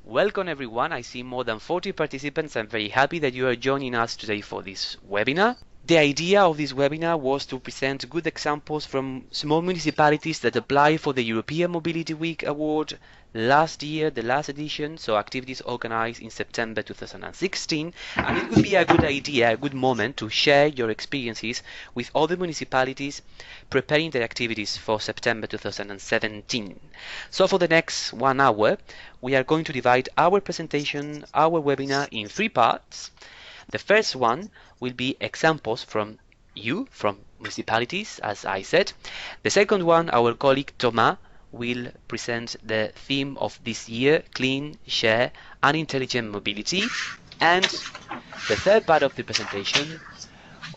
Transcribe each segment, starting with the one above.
Welcome everyone. I see more than 40 participants. I'm very happy that you are joining us today for this webinar. The idea of this webinar was to present good examples from small municipalities that apply for the European Mobility Week Award last year, the last edition, so activities organized in September 2016, and it would be a good idea, a good moment to share your experiences with other municipalities preparing their activities for September 2017. So for the next 1 hour, we are going to divide our presentation, our webinar, in 3 parts. The first one will be examples from municipalities, as I said. The second one, our colleague Thomas will present the theme of this year, clean, share, and intelligent mobility. And the third part of the presentation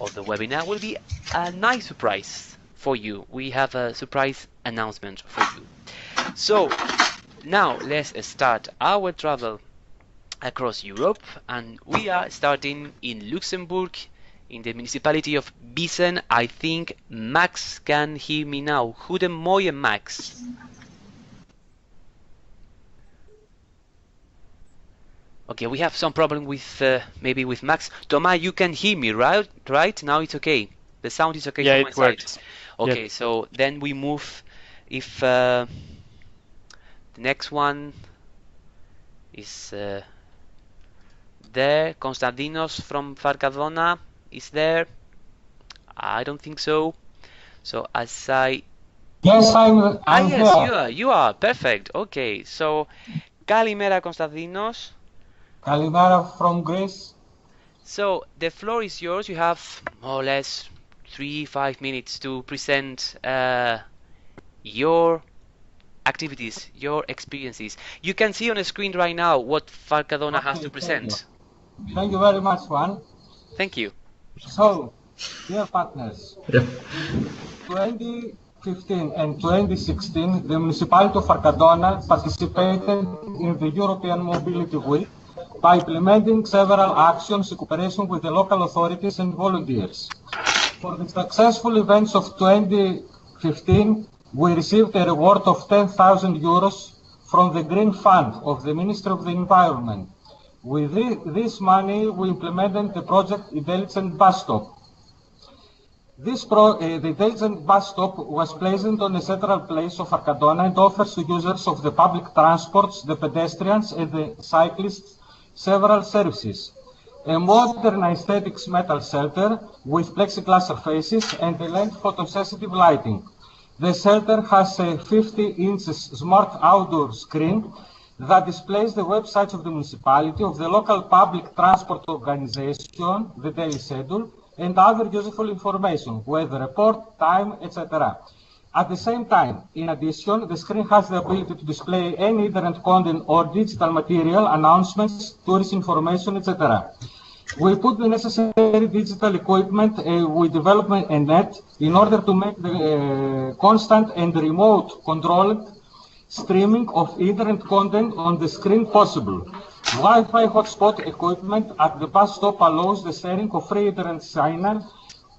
of the webinar will be a nice surprise for you. We have a surprise announcement for you. So now let's start our travel across Europe, and we are starting in Luxembourg, in the municipality of Bissen. I think Max can hear me now. Goedemorgen, Max. Okay, we have some problem with maybe with Max. Thomas, you can hear me, right? Right now it's okay. The sound is okay. Yeah, from my it works. side. Okay, Yep. so then we move. If the next one is there, Konstantinos from Farkadona is there. I don't think so. So as I... Yes, I'm yes, here. you are. Perfect. Okay, so Kalimera Konstantinos. Kalimera from Greece. So the floor is yours. You have more or less 3-5 minutes to present your activities, your experiences. You can see on the screen right now what Farkadona has to present. Thank you very much, Juan. Thank you. So, dear partners, 2015 and 2016, the municipality of Farkadona participated in the European Mobility Week by implementing several actions in cooperation with the local authorities and volunteers. For the successful events of 2015, we received a reward of 10,000 euros from the Green Fund of the Ministry of the Environment. With this money, we implemented the project Intelligent Bus Stop. The Intelligent Bus Stop was placed on a central place of Farkadona and offers to users of the public transports, the pedestrians and the cyclists several services. A modern aesthetics metal shelter with plexiglass surfaces and a LED photosensitive lighting. The shelter has a 50-inch smart outdoor screen that displays the websites of the municipality, of the local public transport organization, the daily schedule, and other useful information, weather report, time, etc. At the same time, in addition, the screen has the ability to display any internet content or digital material, announcements, tourist information, etc. We put the necessary digital equipment with development and net in order to make the constant and remote controlled streaming of internet content on the screen possible. Wi-Fi hotspot equipment at the bus stop allows the sharing of free internet signal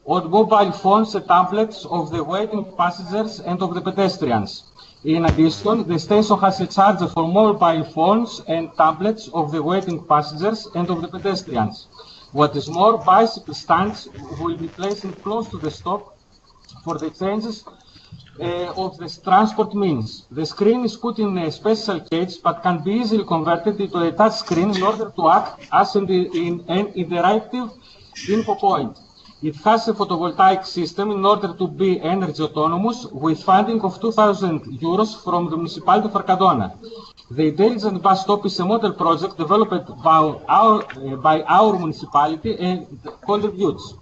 on mobile phones and tablets of the waiting passengers and of the pedestrians. In addition, the station has a charger for mobile phones and tablets of the waiting passengers and of the pedestrians. What is more, bicycle stands will be placed close to the stop for the changes of the transport means. The screen is put in a special cage but can be easily converted into a touch screen in order to act as an interactive info point. It has a photovoltaic system in order to be energy autonomous with funding of 2,000 euros from the municipality of Farkadona. The Intelligent Bus Stop is a model project developed by our municipality and contributes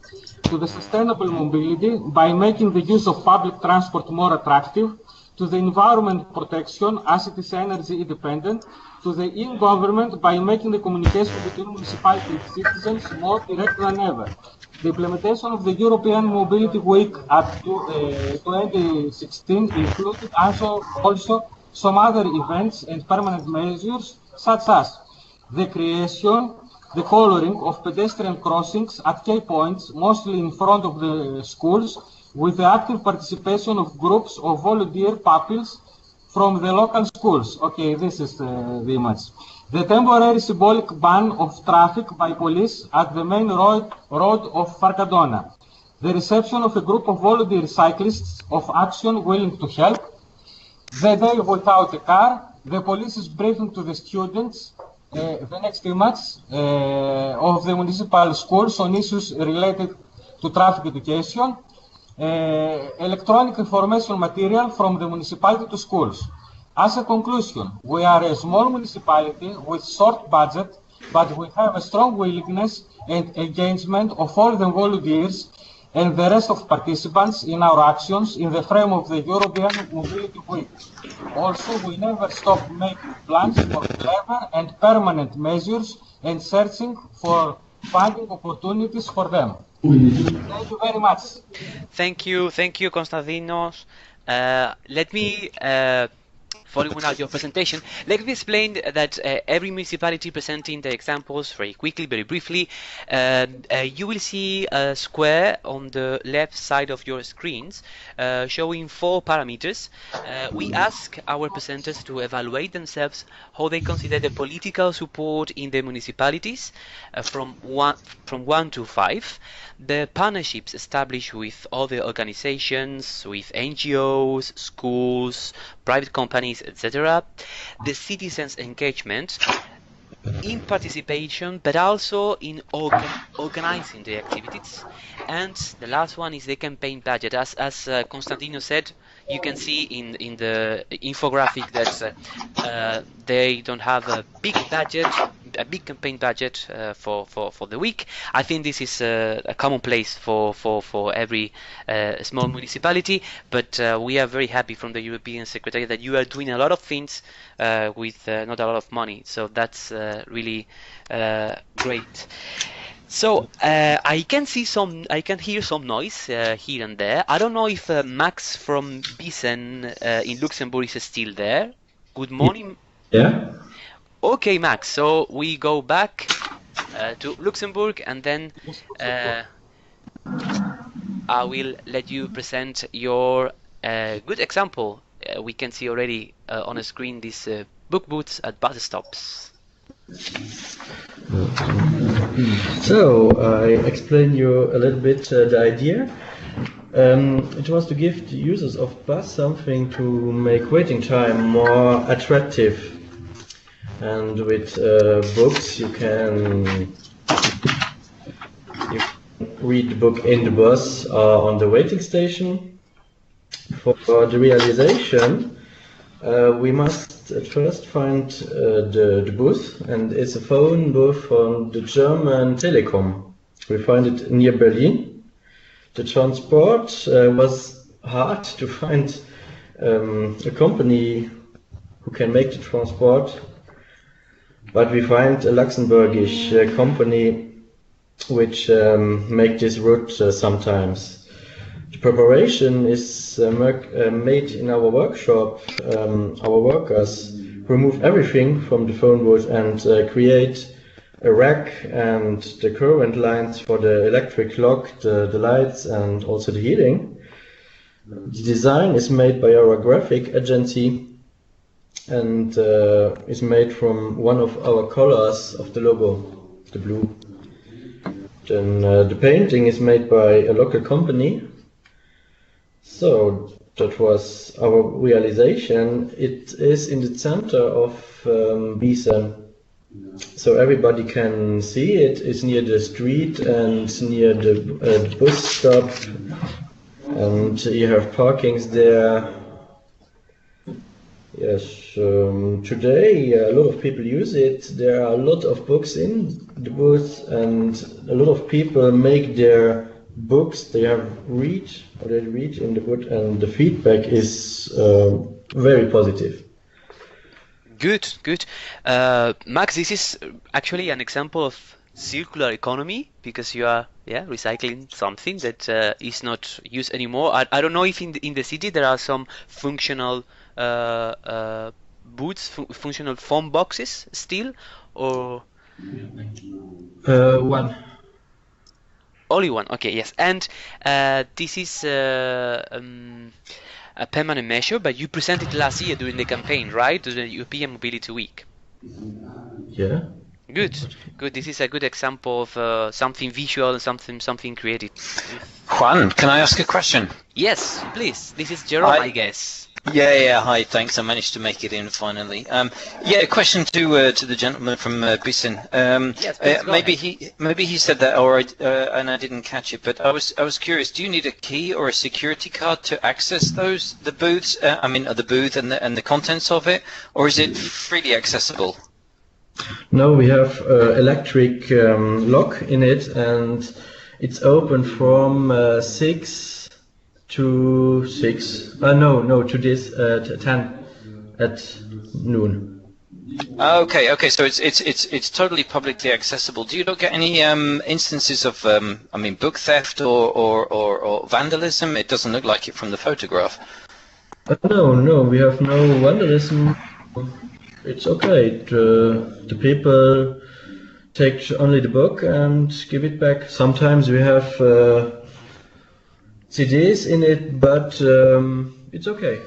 to the sustainable mobility by making the use of public transport more attractive, to the environment protection as it is energy independent, to the e-government by making the communication between municipality and citizens more direct than ever. The implementation of the European Mobility Week at 2016 included also some other events and permanent measures such as the creation, the coloring of pedestrian crossings at key points, mostly in front of the schools, with the active participation of groups of volunteer pupils from the local schools. Okay, this is the image. The temporary symbolic ban of traffic by police at the main road of Farkadona. The reception of a group of volunteer cyclists of action willing to help. The day without a car. The police is briefing to the students. The next image of the municipal schools on issues related to traffic education. Electronic information material from the municipality to schools. As a conclusion, we are a small municipality with short budget, but we have a strong willingness and engagement of all the volunteers and the rest of participants in our actions in the frame of the European Mobility Week. Also, we never stop making plans for clever and permanent measures and searching for funding opportunities for them. Thank you very much. Thank you, Konstantinos. Let me, following out your presentation, let me explain that every municipality presenting the examples very quickly, very briefly. You will see a square on the left side of your screens showing 4 parameters. We ask our presenters to evaluate themselves how they consider the political support in the municipalities from 1 to 5. The partnerships established with other organizations, with NGOs, schools, private companies, etc. The citizens' engagement in participation, but also in organizing the activities. And the last one is the campaign budget. As Konstantinos said, you can see in the infographic that they don't have a big budget, a big campaign budget for the week. I think this is a commonplace for every small municipality, but we are very happy from the European Secretariat that you are doing a lot of things with not a lot of money. So that's really great. So I can hear some noise here and there. I don't know if Max from Bissen in Luxembourg is still there. Good morning. Yeah. Okay, Max. So we go back to Luxembourg, and then I will let you present your good example. We can see already on the screen these book booths at bus stops. So I explain you a little bit the idea. It was to give the users of bus something to make waiting time more attractive. And with books you can read the book in the bus or on the waiting station. For the realization, we must at first find the booth, and it's a phone booth from the German Telekom. We find it near Berlin. The transport was hard to find a company who can make the transport, but we find a Luxembourgish company which make this route sometimes. The preparation is made in our workshop. Our workers remove everything from the phone booth and create a rack and the current lines for the electric clock, the lights, and also the heating. The design is made by our graphic agency and is made from one of our colors of the logo, the blue. Then the painting is made by a local company. So that was our realization. It is in the center of Bissen, so everybody can see it. It's near the street and near the bus stop, and you have parkings there. Yes, today a lot of people use it. There are a lot of books in the booth, and a lot of people make their books they read in the book, and the feedback is very positive. Good. Max, this is actually an example of circular economy, because you are recycling something that is not used anymore. I don't know if in the city there are some functional booths, functional phone boxes still, or One. only one. Okay, yes. And this is a permanent measure, but you presented last year during the campaign, right? During the European Mobility Week. Yeah. Good, good. This is a good example of something visual and something creative. Juan, can I ask a question? Yes, please. This is Jerome, I guess. Yeah. Hi, thanks. I managed to make it in finally. A question to the gentleman from Bissen. Yes, please, maybe he said that, or and I didn't catch it. But I was curious. Do you need a key or a security card to access the booths? The booth and the contents of it, or is it freely accessible? No, we have electric lock in it, and it's open from 6 to 6. To this 10 at noon. Okay. So it's totally publicly accessible. Do you not get any instances of book theft or vandalism? It doesn't look like it from the photograph. No, we have no vandalism. It's okay. The people take only the book and give it back. Sometimes we have CDs in it, but it's okay.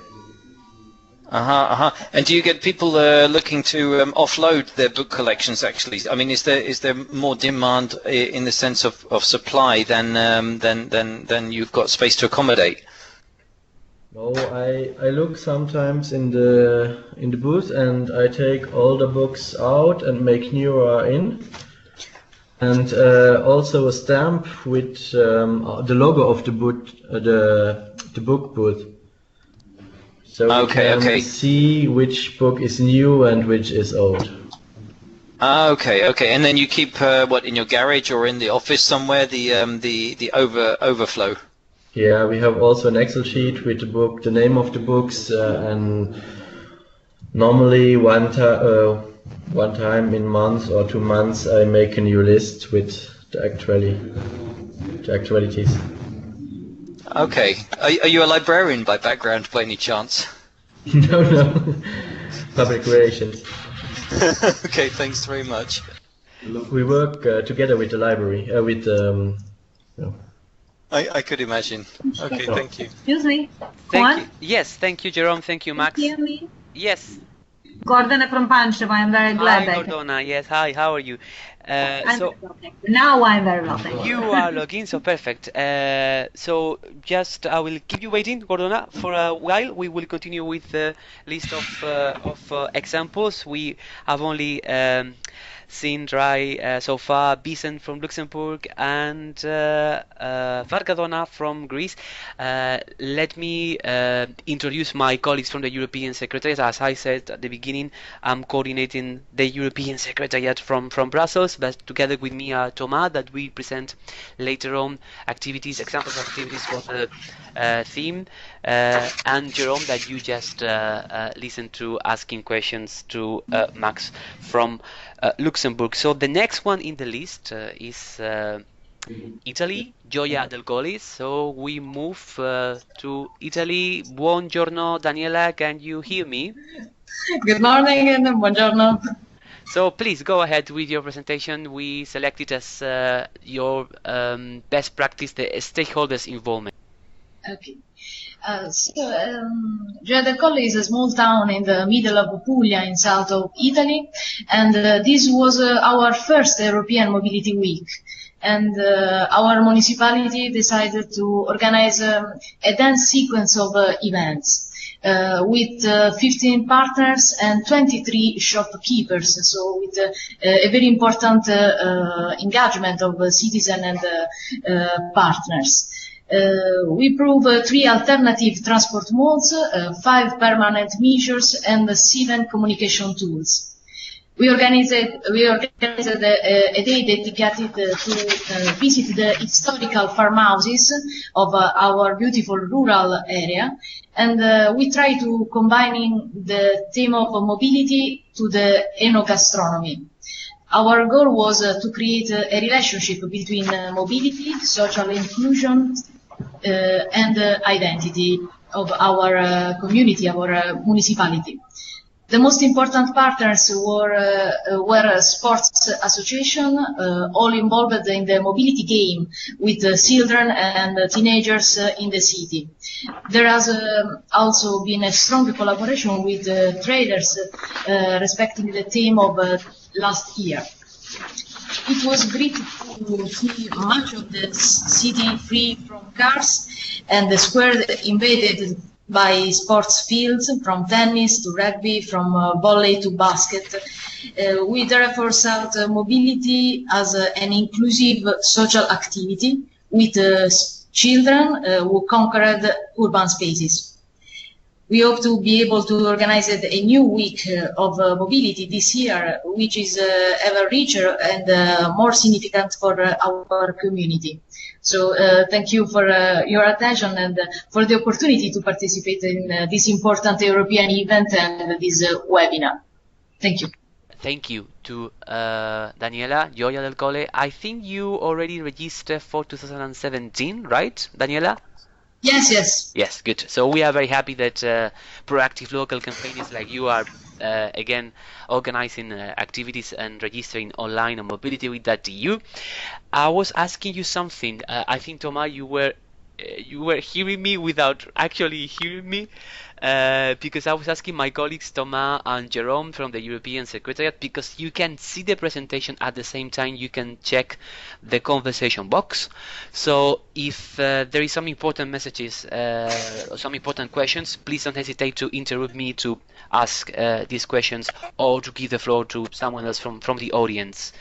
And do you get people looking to offload their book collections? Actually, is there more demand in the sense of supply than you've got space to accommodate? No, I look sometimes in the booth and I take all the books out and make newer in, and also a stamp with the logo of the book booth, so we can see which book is new and which is old. Okay. And then you keep in your garage or in the office somewhere the overflow. Yeah, we have also an Excel sheet with the name of the books, and normally one time in month or 2 months I make a new list with the actualities. Okay. Are you a librarian by background, by any chance? No. Public relations. Okay, thanks very much. We work together with the library, I could imagine. Okay, thank you. Excuse me. Thank you. Yes, thank you, Jerome. Thank you, Max. Can you hear me? Yes. Gordon from Pancevo. I'm very glad. Hi, Gordona. Yes, hi. How are you? Now I'm very well, thank you. You are logging, so perfect. So just I will keep you waiting, Gordona, for a while. We will continue with the list of examples. We have only seen so far Bissen from Luxembourg and Farkadona from Greece. Let me introduce my colleagues from the European Secretariat. As I said at the beginning, I'm coordinating the European Secretariat from Brussels, but together with me are Thomas, that will present later on examples of activities for the theme, and Jerome, that you just listened to asking questions to Max from Luxembourg. So the next one in the list is Italy, Gioia del Colle. So we move to Italy. Buongiorno, Daniela. Can you hear me? Good morning and buongiorno. So please go ahead with your presentation. We selected as your best practice the stakeholders involvement. Okay. Gioia del Colle is a small town in the middle of Puglia in south of Italy, and this was our first European Mobility Week. And our municipality decided to organize a dense sequence of events with 15 partners and 23 shopkeepers, so with a very important engagement of citizens and partners. We prove 3 alternative transport modes, 5 permanent measures, and 7 communication tools. We organized a day dedicated to visit the historical farmhouses of our beautiful rural area, and we try to combining the theme of mobility to the enogastronomy. Our goal was to create a relationship between mobility, social inclusion, and identity of our community, our municipality. The most important partners were sports association, all involved in the mobility game with children and teenagers in the city. There has also been a strong collaboration with traders respecting the theme of last year. It was great to see much of the city free from cars and the square invaded by sports fields, from tennis to rugby, from volley to basket. We therefore sought mobility as an inclusive social activity with children who conquered urban spaces. We hope to be able to organize a new week of mobility this year, which is ever richer and more significant for our community. So thank you for your attention and for the opportunity to participate in this important European event and this webinar. Thank you. Thank you to Daniela, Gioia del Colle. I think you already registered for 2017, right, Daniela? Yes, yes. Yes, good. So we are very happy that proactive local campaigners like you are again organizing activities and registering online on mobility with .eu. I was asking you something. I think, Thomas, you were hearing me without actually hearing me, because I was asking my colleagues Thomas and Jerome from the European Secretariat, because you can see the presentation at the same time you can check the conversation box. So if there is some important messages or some important questions, please don't hesitate to interrupt me to ask these questions or to give the floor to someone else from the audience.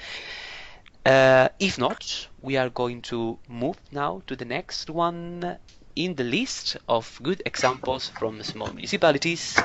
If not, we are going to move now to the next one in the list of good examples from small municipalities.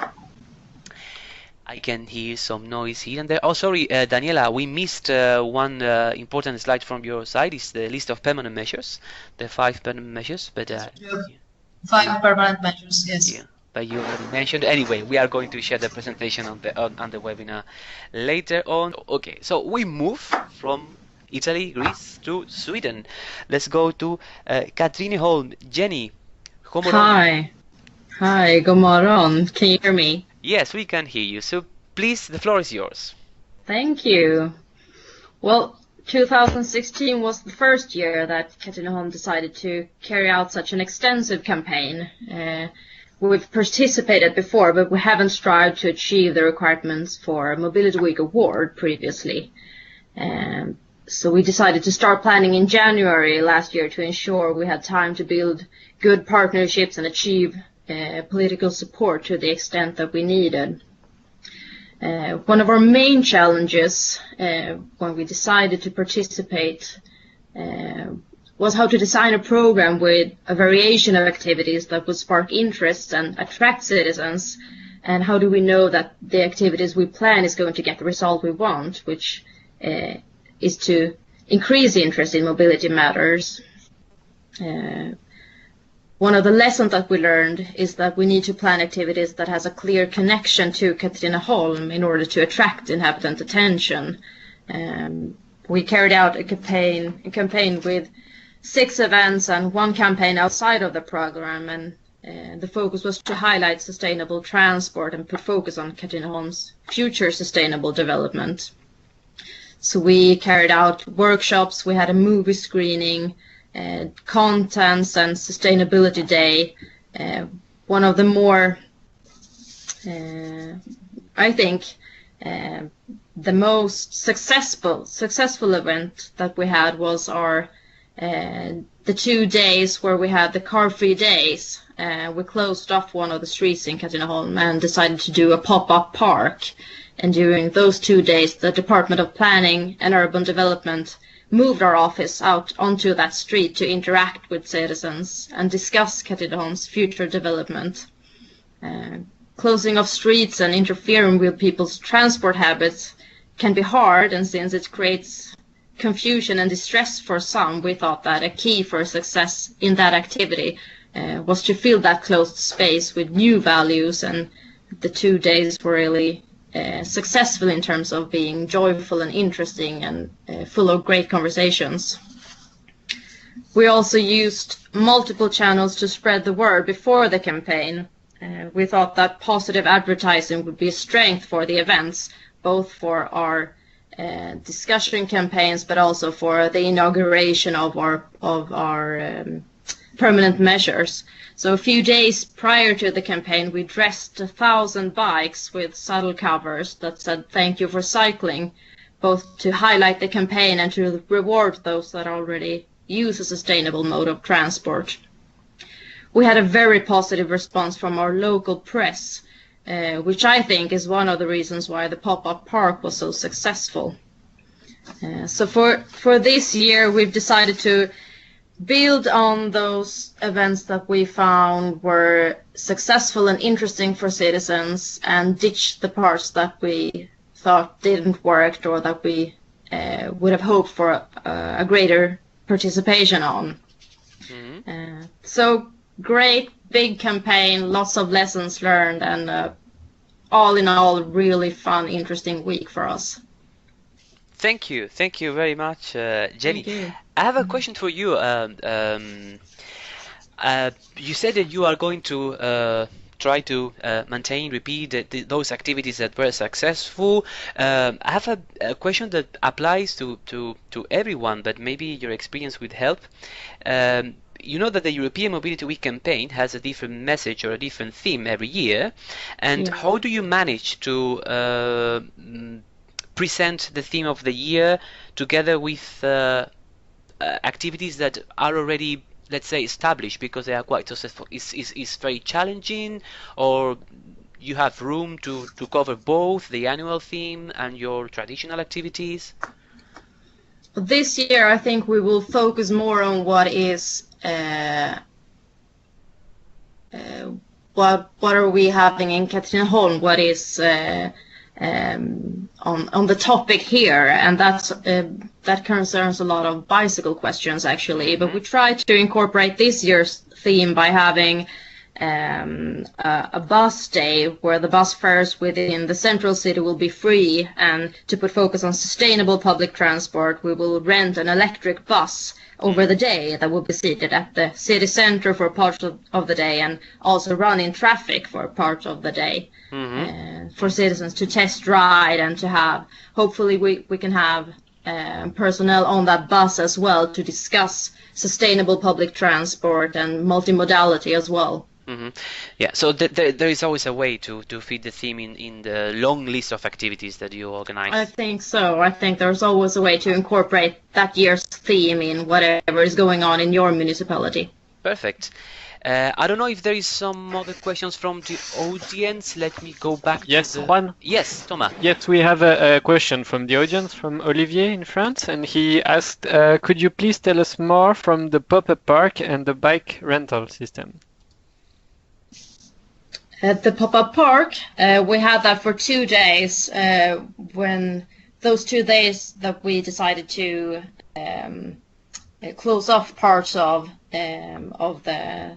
I can hear some noise here and there. Oh, sorry, Daniela, we missed one important slide from your side. It's the list of permanent measures, the 5 permanent measures. But 5 permanent measures, yes. Yeah, but you already mentioned. Anyway, we are going to share the presentation on the webinar later on. Okay, so we move from Italy, Greece to Sweden. Let's go to Katrineholm. Jenny. Hi, god morgon. Can you hear me? Yes, we can hear you. So please, the floor is yours. Thank you. Well, 2016 was the first year that Katrineholm decided to carry out such an extensive campaign. We've participated before, but we haven't strived to achieve the requirements for Mobility Week Award previously. So we decided to start planning in January last year to ensure we had time to build good partnerships and achieve political support to the extent that we needed. One of our main challenges when we decided to participate was how to design a program with a variation of activities that would spark interest and attract citizens, and how do we know that the activities we plan is going to get the result we want, which is to increase interest in mobility matters. One of the lessons that we learned is that we need to plan activities that has a clear connection to Katrineholm in order to attract inhabitant attention. We carried out a campaign with 6 events and 1 campaign outside of the program, and the focus was to highlight sustainable transport and put focus on Katrineholm's future sustainable development. So we carried out workshops, we had a movie screening, contents and sustainability day. One of the more, I think, the most successful event that we had was our the 2 days where we had the car-free days. We closed off one of the streets in Katrineholm and decided to do a pop-up park. And during those 2 days, the Department of Planning and Urban Development moved our office out onto that street to interact with citizens and discuss Katrineholm's future development. Closing off streets and interfering with people's transport habits can be hard, and since it creates confusion and distress for some, we thought that a key for success in that activity was to fill that closed space with new values, and the 2 days were really successful in terms of being joyful and interesting and full of great conversations. We also used multiple channels to spread the word before the campaign. we thought that positive advertising would be a strength for the events, both for our discussion campaigns, but also for the inauguration of our permanent measures. So a few days prior to the campaign, we dressed 1,000 bikes with saddle covers that said "Thank you for cycling," both to highlight the campaign and to reward those that already use a sustainable mode of transport. We had a very positive response from our local press, which I think is one of the reasons why the pop-up park was so successful. So for this year, we've decided to build on those events that we found were successful and interesting for citizens and ditch the parts that we thought didn't work or that we would have hoped for a greater participation on. Mm-hmm. So great big campaign, lots of lessons learned, and all in all, really fun, interesting week for us. Thank you very much, Jenny. I have a question for you. You said that you are going to try to maintain, repeat those activities that were successful. I have a question that applies to everyone, but maybe your experience would help. You know that the European Mobility Week campaign has a different message or a different theme every year, and how do you manage to present the theme of the year together with activities that are already, let's say, established because they are quite successful? Is very challenging, or you have room to cover both the annual theme and your traditional activities? This year, I think we will focus more on what is what are we having in Katrineholm, what is on the topic here, and that concerns a lot of bicycle questions actually, but we try to incorporate this year's theme by having a bus day where the bus fares within the central city will be free, and to put focus on sustainable public transport, we will rent an electric bus over the day that will be seated at the city center for part of the day and also run in traffic for part of the day. For citizens to test ride and to have, hopefully we can have personnel on that bus as well to discuss sustainable public transport and multimodality as well. Yeah, so there is always a way to fit the theme in the long list of activities that you organize. I think so. I think there's always a way to incorporate that year's theme in whatever is going on in your municipality. Perfect. I don't know if there is some other questions from the audience. Let me go back. Yes, Juan. Yes, Thomas. Yes, we have a question from the audience, from Olivier in France, and he asked, could you please tell us more from the pop-up park and the bike rental system? At the pop-up park, we had that for 2 days. When those 2 days that we decided to close off parts of the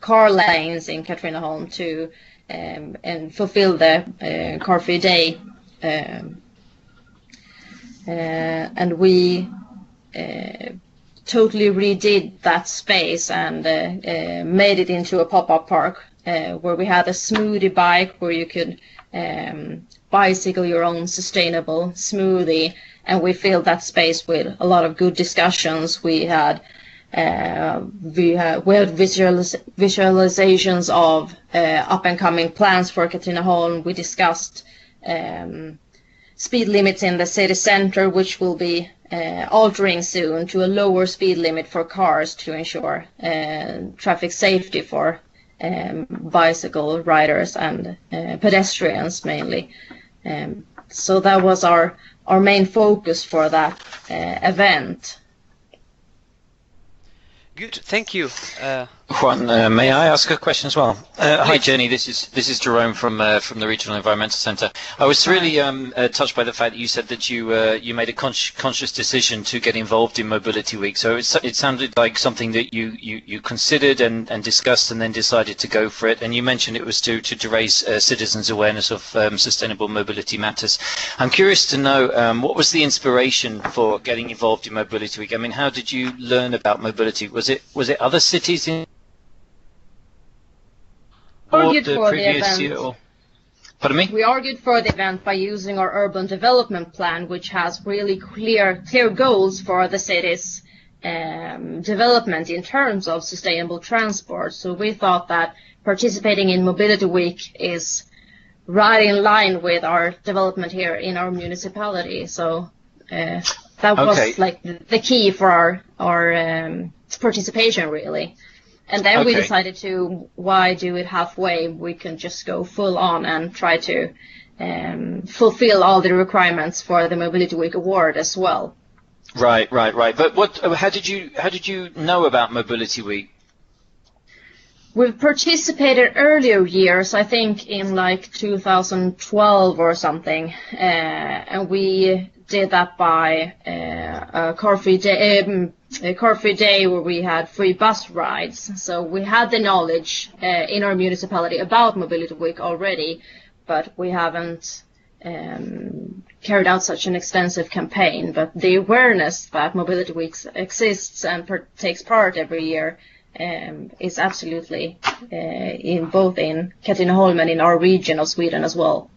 car lanes in Katrineholm to and fulfill the car-free day, and we totally redid that space and made it into a pop-up park. Where we had a smoothie bike where you could bicycle your own sustainable smoothie, and we filled that space with a lot of good discussions. We had visualizations of up and coming plans for Katrineholm. We discussed speed limits in the city center, which will be altering soon to a lower speed limit for cars to ensure traffic safety for bicycle riders and pedestrians mainly. So that was our main focus for that event. Good, thank you. Juan, may I ask a question as well? Hi, Jenny. This is Jerome from the Regional Environmental Centre. I was really touched by the fact that you said that you made a conscious decision to get involved in Mobility Week. So it sounded like something that you considered and discussed and then decided to go for it. And you mentioned it was to raise citizens' awareness of sustainable mobility matters. I'm curious to know what was the inspiration for getting involved in Mobility Week? I mean, how did you learn about mobility? Was it other cities in? argued the for the previous event. year? Or... Pardon me? We argued for the event by using our urban development plan, which has really clear goals for the city's development in terms of sustainable transport. So we thought that participating in Mobility Week is right in line with our development here in our municipality. So that was like the key for our participation, really. And then we decided to, why do it halfway? We can just go full on and try to fulfill all the requirements for the Mobility Week award as well. Right. But how did you know about Mobility Week? We've participated earlier years, I think in like 2012 or something, and we did that by a car-free day where we had free bus rides. So we had the knowledge in our municipality about Mobility Week already, but we haven't carried out such an extensive campaign. But the awareness that Mobility Week exists and takes part every year is absolutely both in Katrineholm and in our region of Sweden as well.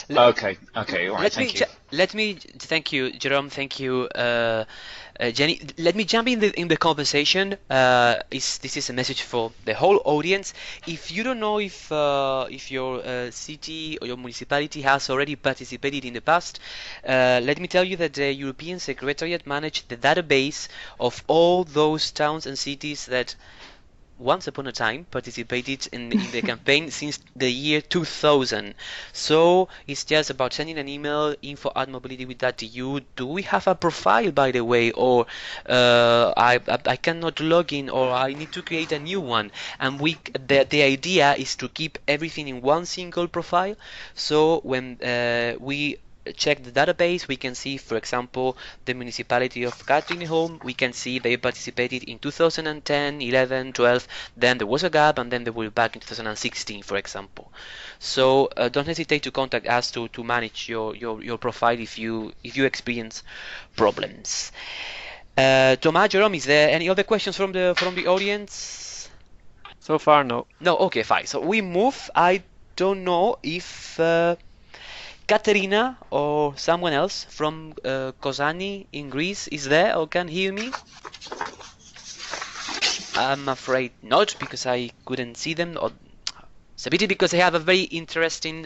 Okay, all right, Let me thank you, Jerome. Thank you, Jenny. Let me jump in the conversation. This is a message for the whole audience. If you don't know if your city or your municipality has already participated in the past, let me tell you that the European Secretariat managed the database of all those towns and cities that once upon a time participated in the campaign since the year 2000. So it's just about sending an email, info@mobilityweek.eu. Do we have a profile, by the way, or I cannot log in, or I need to create a new one? And the idea is to keep everything in one single profile. So when we check the database, we can see, for example, the municipality of Katrineholm. We can see they participated in 2010, 11, 12, then there was a gap, and then they were back in 2016, for example. So don't hesitate to contact us to manage your profile if you experience problems. Thomas, Jerome, is there any other questions from the audience? So far, no. No, okay, fine. So we move. I don't know if Katerina or someone else from Kozani in Greece is there or can hear me? I'm afraid not, because I couldn't see them. It's a pity, because they have a very interesting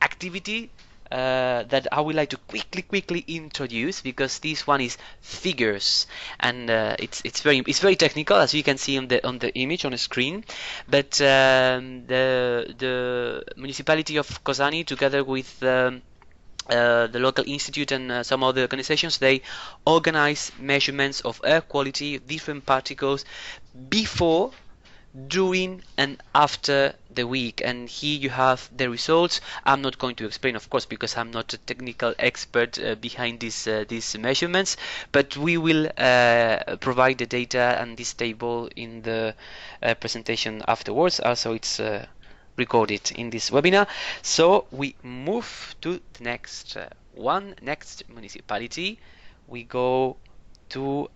activity that I would like to quickly introduce, because this one is figures, and it's very technical, as you can see on the image on the screen. But the municipality of Kozani, together with the local institute and some other organizations, they organize measurements of air quality, different particles, before, during and after the week, and here you have the results. I'm not going to explain, of course, because I'm not a technical expert behind these measurements, but we will provide the data and this table in the presentation afterwards. Also, it's recorded in this webinar. So we move to the next next municipality. We go to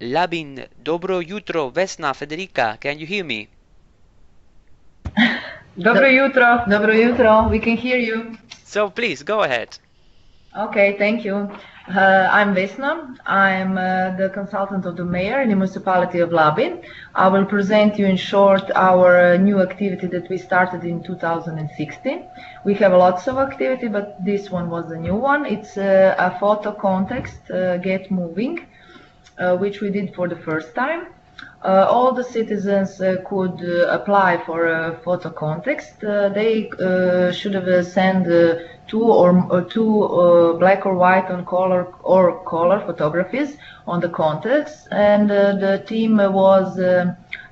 Labin. Dobro jutro, Vesna, Federica, can you hear me? Dobro jutro. Dobro jutro, we can hear you. So please, go ahead. Okay, thank you. I'm Vesna. I'm the consultant of the mayor in the municipality of Labin. I will present you in short our new activity that we started in 2016. We have lots of activity, but this one was a new one. It's a photo context, Get Moving, which we did for the first time. All the citizens could apply for a photo context. They should have sent two black or white on color photographies on the context, and the theme was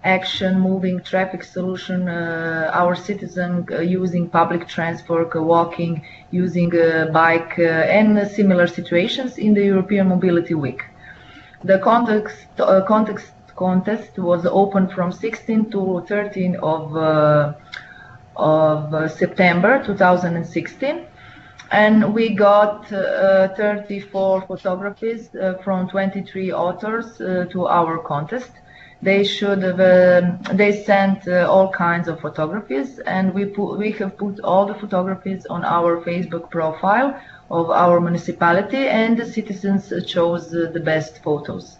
action, moving, traffic solution, our citizen using public transport, walking, using a bike, and similar situations in the European Mobility Week. The contest was open from 16 to 13 of September 2016, and we got 34 photographies from 23 authors to our contest. they sent all kinds of photographies, and we have put all the photographies on our Facebook profile of our municipality, and the citizens chose the best photos.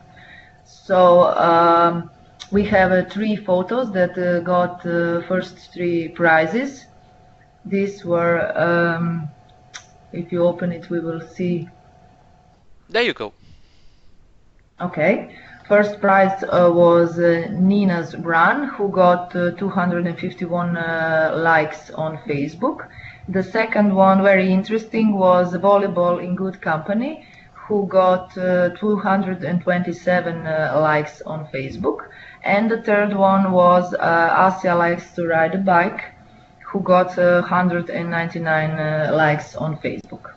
So we have 3 photos that got first 3 prizes. These were, if you open it, we will see. There you go. Okay. First prize was Nina's Run, who got 251 likes on Facebook. The second one, very interesting, was Volleyball in Good Company, who got 227 likes on Facebook. And the third one was Asia Likes to Ride a Bike, who got 199 likes on Facebook.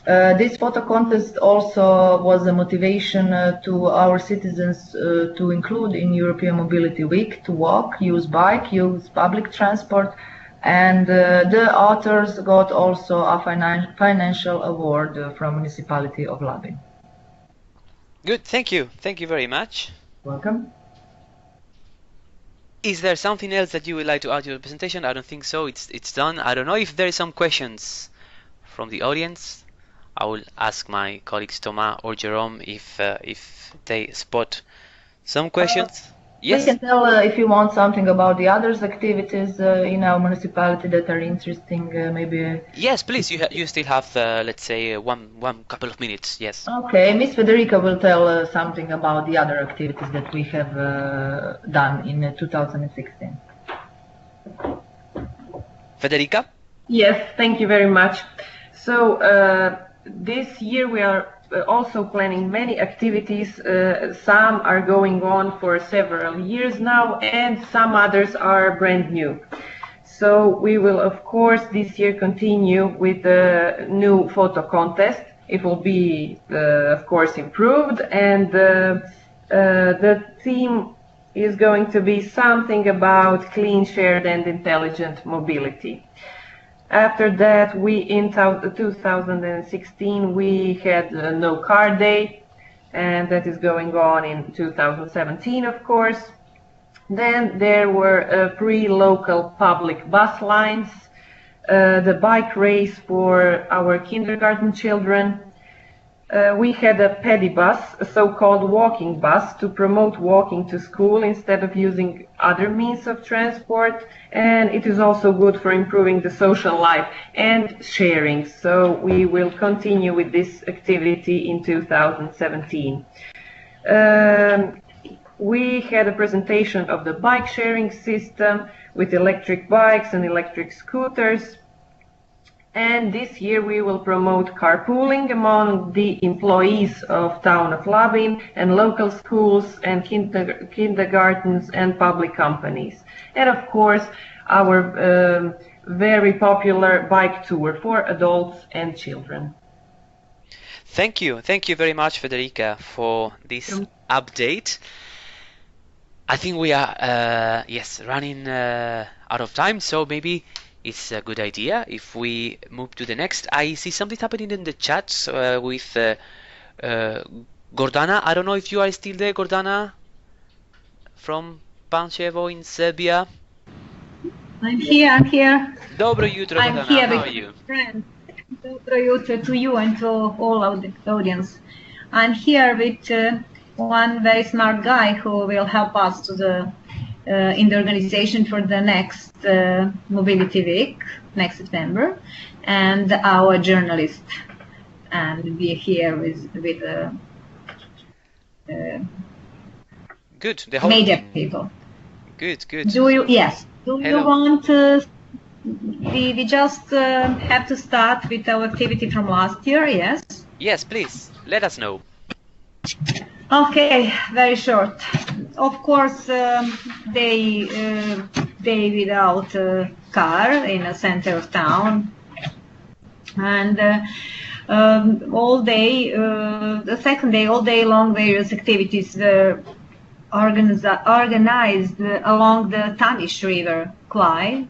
This photo contest also was a motivation to our citizens to include in European Mobility Week, to walk, use bike, use public transport, and the authors got also a financial award from Municipality of Labin. Good, thank you. Thank you very much. Welcome. Is there something else that you would like to add to your presentation? I don't think so. It's done. I don't know if there is some questions from the audience. I will ask my colleagues Thomas or Jerome if they spot some questions. Yes. We can tell if you want something about the others activities in our municipality that are interesting, maybe. Yes, please. You still have let's say one couple of minutes. Yes. Okay, Miss Federica will tell something about the other activities that we have done in 2016. Federica. Yes, thank you very much. So this year we are also planning many activities. Some are going on for several years now, and some others are brand new. So we will, of course, this year continue with the new photo contest. It will be, of course, improved, and the theme is going to be something about clean, shared, and intelligent mobility. After that, in 2016, we had No Car Day, and that is going on in 2017, of course. Then there were 3 local public bus lines, the bike race for our kindergarten children. We had a paddy bus, a so-called walking bus, to promote walking to school instead of using other means of transport, and it is also good for improving the social life and sharing. So we will continue with this activity in 2017. We had a presentation of the bike sharing system with electric bikes and electric scooters. And this year we will promote carpooling among the employees of town of Labin and local schools and kindergartens and public companies. And of course, our very popular bike tour for adults and children. Thank you. Thank you very much, Federica, for this update. I think we are, yes, running out of time, so maybe it's a good idea if we move to the next. I see something happening in the chats with Gordana. I don't know if you are still there, Gordana, from Pancevo in Serbia. I'm here. Dobro jutro, Gordana. I'm here How are you? Friends. Dobro jutro to you and to all of the audience. I'm here with one very smart guy who will help us to the in the organization for the next Mobility Week, next September, and our journalist, and we're here with good. The whole media people. Good. Do you? Yes. Do Hello. you want? We just have to start with our activity from last year. Yes. Yes, please. Let us know. Okay, very short. Of course, they without a car in the center of town, and all day, the second day, all day long, various activities were organized along the Tanish River, Clyde,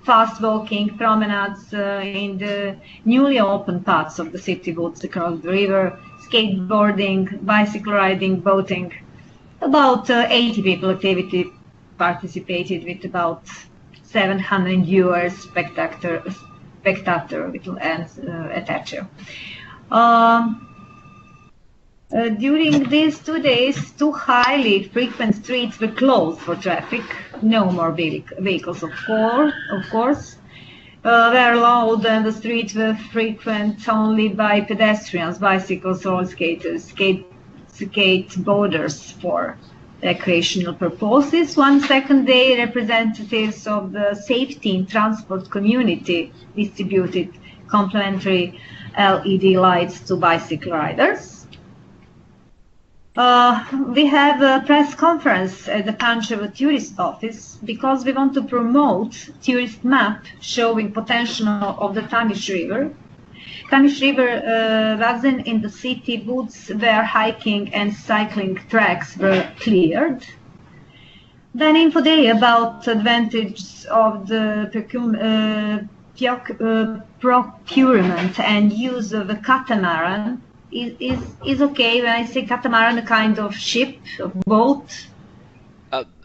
fast walking, promenades in the newly opened parts of the city woods across the river, skateboarding, bicycle riding, boating. About 80 people activity participated with about 700 viewers, spectator and attacher. During these 2 days, 2 highly frequent streets were closed for traffic. No more vehicles, of course. Were allowed, and the streets were frequent only by pedestrians, bicycles, roller skaters, skateboarders for recreational purposes. One second day, representatives of the safety and transport community distributed complimentary LED lights to bicycle riders. We have a press conference at the Pancevo tourist office because we want to promote tourist map showing potential of the Tamish River. Tamish River wasn't in the city, woods where hiking and cycling tracks were cleared. Then info day about advantages of the procurement and use of a catamaran. Is okay when I say catamaran, a kind of ship, a boat,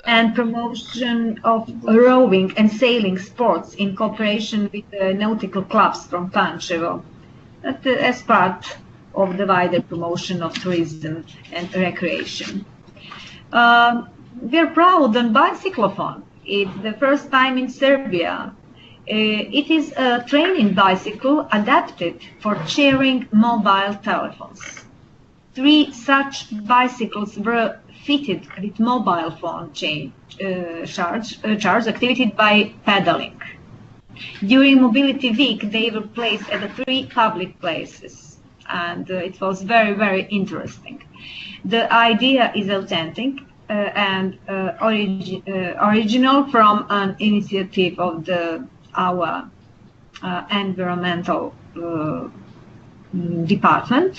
and promotion of rowing and sailing sports in cooperation with the nautical clubs from Pancevo, as part of the wider promotion of tourism and recreation. We are proud on Bicyclophone. It's the first time in Serbia. It is a training bicycle adapted for sharing mobile telephones. 3 such bicycles were fitted with mobile phone charge activated by pedaling. During Mobility Week, they were placed at the 3 public places, and it was very, very interesting. The idea is authentic and original from an initiative of our environmental department.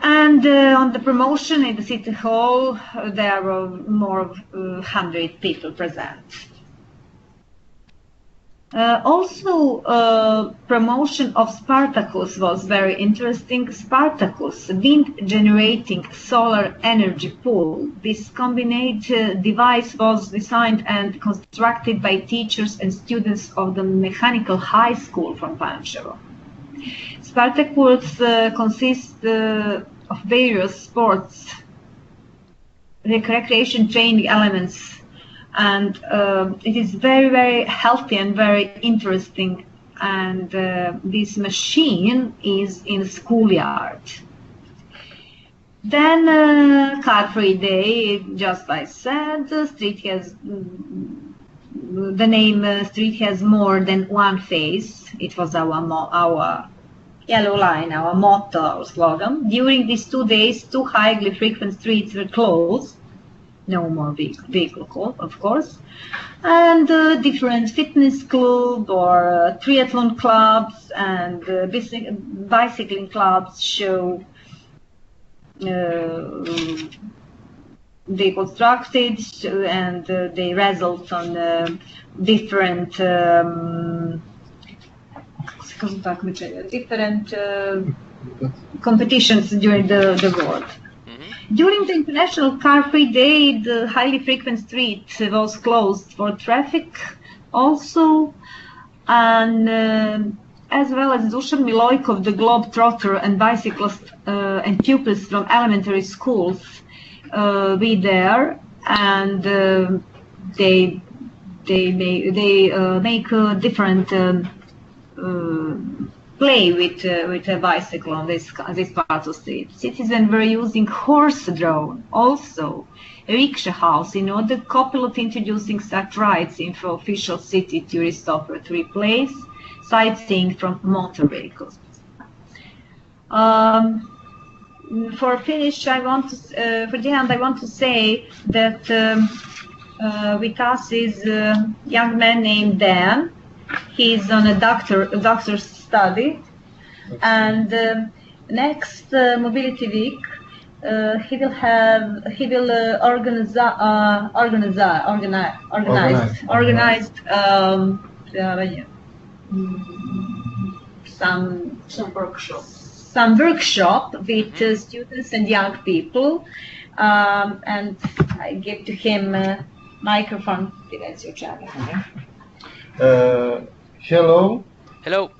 And on the promotion in the city hall, there were more than 100 people present. Also, promotion of Spartacus was very interesting. Spartacus, wind-generating solar energy pool. This combined device was designed and constructed by teachers and students of the Mechanical High School from Pancevo. Spartacus consists of various sports, recreation training elements, and it is very, very healthy and very interesting. And this machine is in a schoolyard. Then car-free day, just I said, the street has the name street has more than one face. It was our yellow line, our motto, our slogan. During these 2 days, 2 highly frequent streets were closed. No more vehicle, of course, and different fitness club or triathlon clubs and bicycling clubs show they constructed, and they result on different competitions during the world. During the International Car-Free Day, the highly frequent street was closed for traffic also, and as well as Dusan Milojkov, the globetrotter and bicyclist and pupils from elementary schools be there, and they make a different play with a bicycle on this part of the street. Citizens were using horse-drawn, also a rickshaw house, in order co-pilot introducing such rides into official city tourist offer to replace sightseeing from motor vehicles. For finish, I want to say that with us is a young man named Dan. He's on a doctor's study, and next Mobility Week he will organize some workshop with students and young people, And I give to him microphone. Hello. Hello.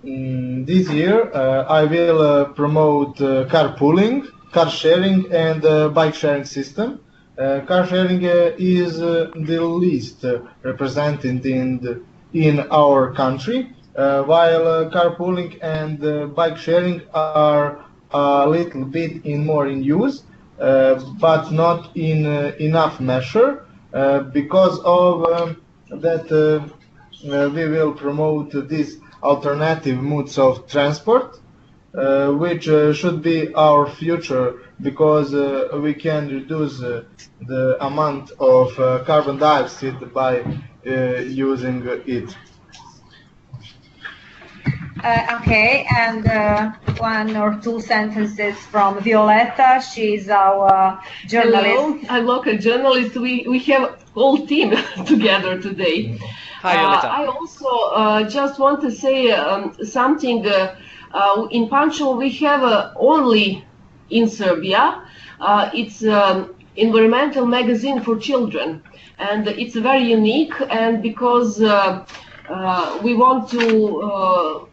This year I will promote carpooling, car sharing and bike sharing system. Car sharing is the least represented in our country, while carpooling and bike sharing are a little bit more in use, but not in enough measure, because of that we will promote these alternative modes of transport, which should be our future, because we can reduce the amount of carbon dioxide by using it. Okay, and one or two sentences from Violetta. She's our journalist. Hello, I'm local journalist. We have whole team together today. Hi, Violetta. I also just want to say something. In Pancevo, we have only in Serbia. It's environmental magazine for children, and it's very unique. And because we want to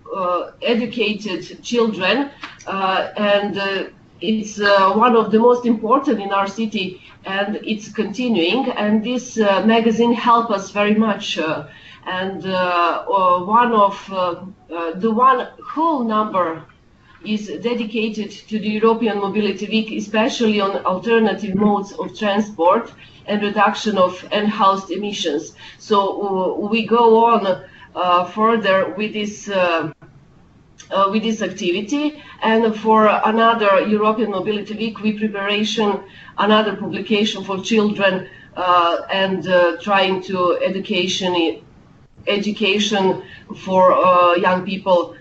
educated children, and it's one of the most important in our city, and it's continuing. And this magazine helps us very much. And one whole number is dedicated to the European Mobility Week, especially on alternative modes of transport and reduction of enhanced emissions. So we go on further with this activity, and for another European Mobility Week, we preparation another publication for children, and trying to education for young people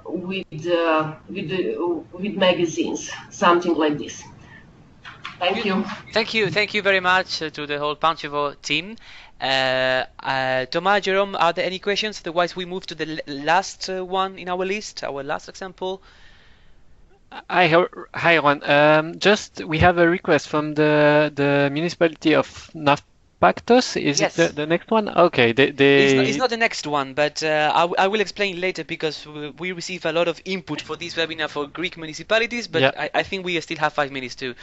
with magazines, something like this. Thank you. Thank you very much to the whole Pancevo team. Thomas, Jerome, are there any questions? Otherwise, we move to the last one in our list, our last example. Hi, Ron. Just we have a request from the municipality of Nafpaktos. Is Yes. it the next one? Okay. It's not the next one, but I will explain later, because we receive a lot of input for this webinar for Greek municipalities, but Yeah. I think we still have 5 minutes to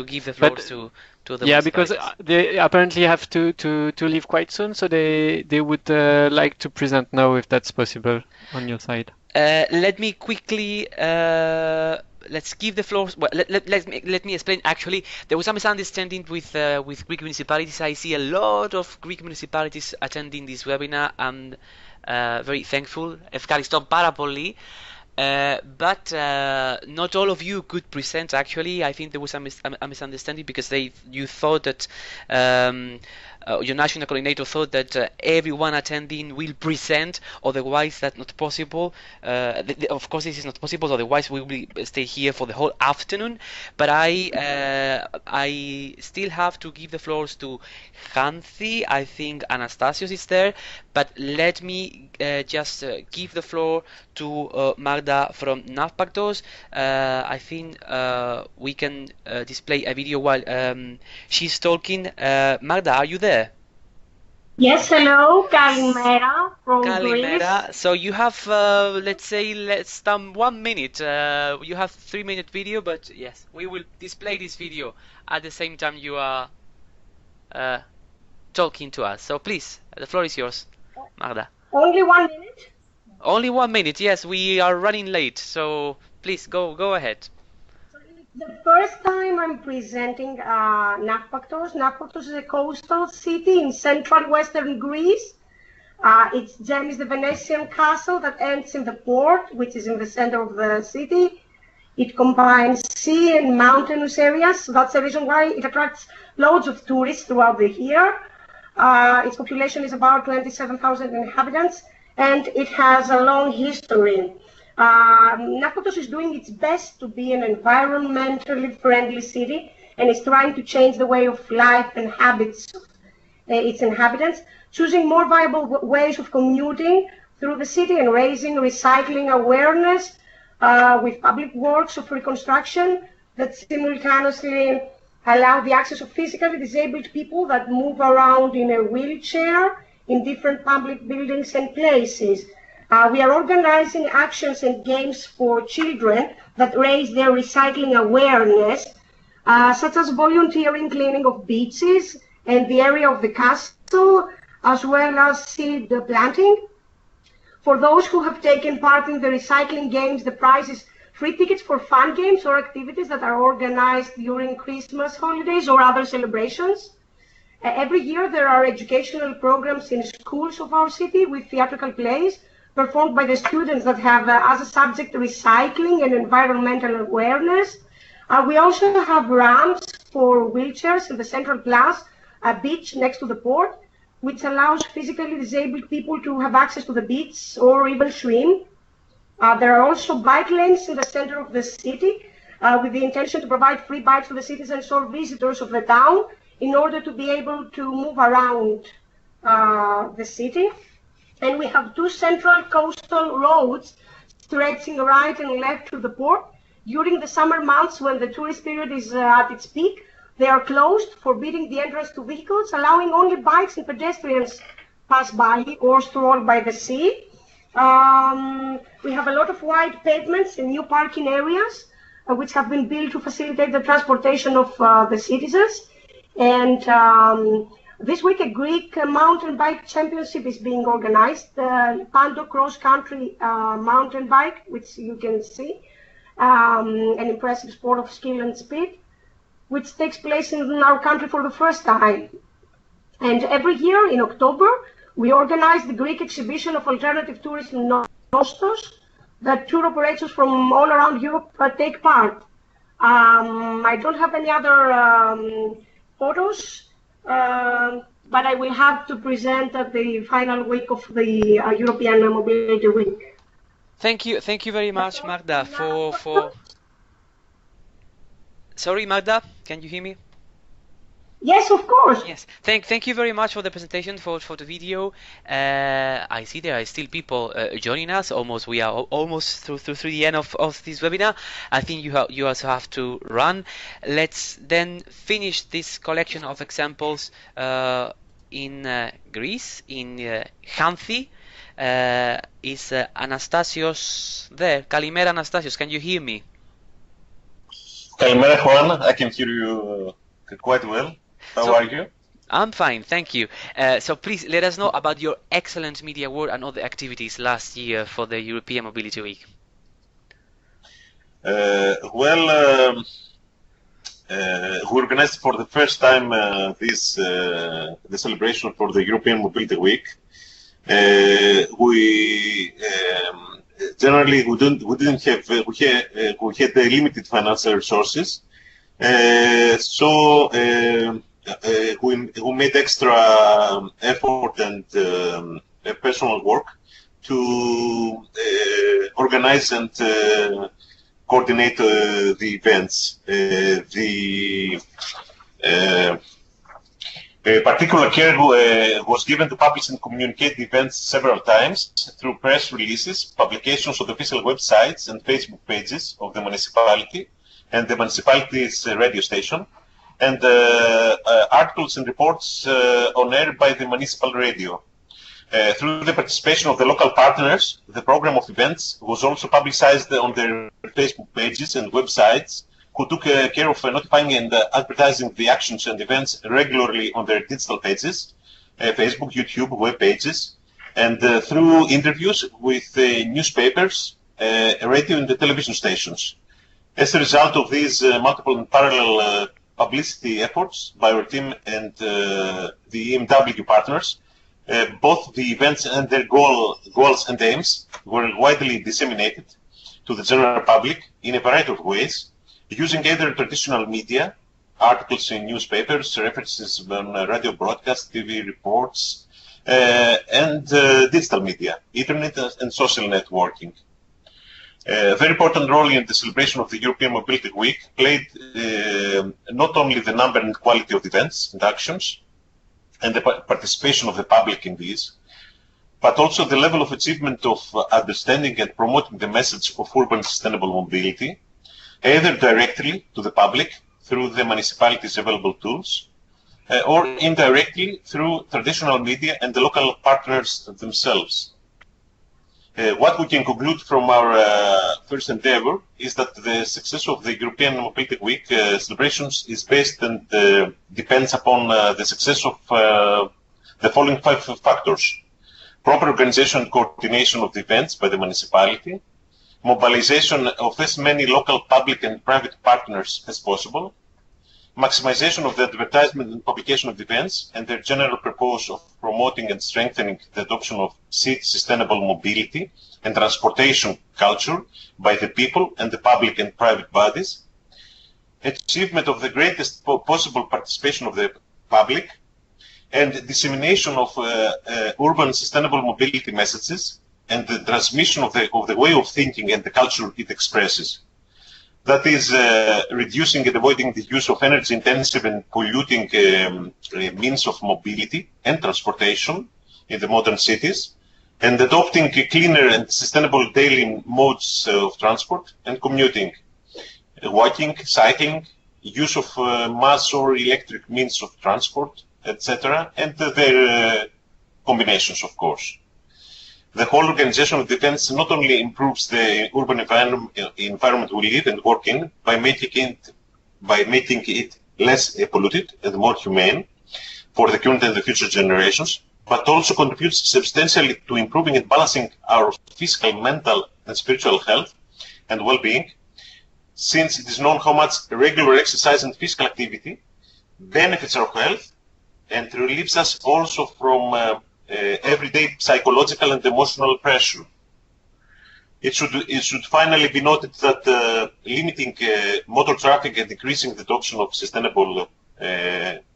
give the floor to the Yeah, because municipalities. they apparently have to leave quite soon, so they would like to present now, if that's possible on your side. Let me quickly let's give the floor. Well, let me explain. Actually, there was some misunderstanding with Greek municipalities. I see a lot of Greek municipalities attending this webinar. I'm very thankful. Ευχαριστώ πάρα πολύ. But not all of you could present. Actually, I think there was a misunderstanding, because you thought that your national coordinator thought that everyone attending will present. Otherwise, that's not possible. Of course, this is not possible. Otherwise, we will stay here for the whole afternoon. But I still have to give the floors to Xanthi. I think Anastasios is there. But let me just give the floor to Magda from Nafpaktos. I think we can display a video while she's talking. Magda, are you there? Yes, hello, Kalimera from Kalimera. Greece. So you have, let's say, 1 minute. You have 3-minute video, but yes, we will display this video at the same time you are talking to us. So please, the floor is yours, Magda. Only 1 minute? Only 1 minute. Yes, we are running late. So please go ahead. The first time I'm presenting Nafpaktos. Nafpaktos is a coastal city in central western Greece. Its gem is the Venetian castle that ends in the port, which is in the center of the city. It combines sea and mountainous areas. So that's the reason why it attracts loads of tourists throughout the year. Its population is about 27,000 inhabitants, and it has a long history. Nafpaktos is doing its best to be an environmentally friendly city, and is trying to change the way of life and habits of its inhabitants, choosing more viable ways of commuting through the city and raising recycling awareness with public works of reconstruction that simultaneously allow the access of physically disabled people that move around in a wheelchair in different public buildings and places. We are organizing actions and games for children that raise their recycling awareness, such as volunteering cleaning of beaches and the area of the castle, as well as seed planting. For those who have taken part in the recycling games, the prize is free tickets for fun games or activities that are organized during Christmas holidays or other celebrations. Every year there are educational programs in schools of our city with theatrical plays performed by the students that have as a subject recycling and environmental awareness. We also have ramps for wheelchairs in the Central Plaza, a beach next to the port, which allows physically disabled people to have access to the beach or even swim. There are also bike lanes in the center of the city with the intention to provide free bikes to the citizens or visitors of the town in order to be able to move around the city. And we have 2 central coastal roads stretching right and left to the port. During the summer months, when the tourist period is at its peak, they are closed, forbidding the entrance to vehicles, allowing only bikes and pedestrians pass by or stroll by the sea. We have a lot of wide pavements and new parking areas, which have been built to facilitate the transportation of the citizens. And this week, a Greek mountain bike championship is being organized, the Lepanto cross-country mountain bike, which you can see, an impressive sport of skill and speed, which takes place in our country for the first time. And every year in October, we organize the Greek exhibition of alternative tourism Nostos, that tour operators from all around Europe take part. I don't have any other photos, but I will have to present at the final week of the European Mobility Week. Thank you very much, Magda, for... Sorry, Magda, can you hear me? Yes, of course. Yes, thank you very much for the presentation, for the video. I see there are still people joining us. We are almost through the end of this webinar. I think you also have to run. Let's then finish this collection of examples in Greece, in Xanthi. Is Anastasios there? Kalimera, Anastasios, can you hear me? Kalimera, Juan, I can hear you quite well. How are you? I'm fine, thank you. So please let us know about your excellent media work and other activities last year for the European Mobility Week. We organized for the first time the celebration for the European Mobility Week. Generally we had limited financial resources, so we made extra effort and personal work to organize and coordinate the events. Particular care was given to publish and communicate the events several times through press releases, publications on the official websites and Facebook pages of the municipality and the municipality's radio station, and articles and reports on air by the municipal radio. Through the participation of the local partners, the program of events was also publicized on their Facebook pages and websites, who took care of notifying and advertising the actions and events regularly on their digital pages, Facebook, YouTube, web pages, and through interviews with newspapers, radio and the television stations. As a result of these multiple and parallel publicity efforts by our team and the EMW partners, both the events and their goals and aims were widely disseminated to the general public in a variety of ways, using either traditional media, articles in newspapers, references on radio broadcasts, TV reports, and digital media, internet and social networking. A very important role in the celebration of the European Mobility Week played not only the number and quality of events and actions, and the participation of the public in these, but also the level of achievement of understanding and promoting the message of urban sustainable mobility, either directly to the public through the municipality's available tools, or indirectly through traditional media and the local partners themselves. What we can conclude from our first endeavor is that the success of the European Mobility Week celebrations is based and depends upon the success of the following 5 factors: proper organization and coordination of the events by the municipality, mobilization of as many local public and private partners as possible, maximization of the advertisement and publication of the events and their general purpose of promoting and strengthening the adoption of sustainable mobility and transportation culture by the people and the public and private bodies, achievement of the greatest possible participation of the public, and dissemination of urban sustainable mobility messages and the transmission of the way of thinking and the culture it expresses. That is reducing and avoiding the use of energy-intensive and polluting means of mobility and transportation in the modern cities, and adopting cleaner and sustainable daily modes of transport and commuting, walking, cycling, use of mass or electric means of transport, etc., and their combinations, of course. The whole organization of the events not only improves the urban environment we live and work in by making it less polluted and more humane for the current and the future generations, but also contributes substantially to improving and balancing our physical, mental, and spiritual health and well-being, since it is known how much regular exercise and physical activity benefits our health and relieves us also from everyday psychological and emotional pressure. It should finally be noted that limiting motor traffic and increasing the adoption of sustainable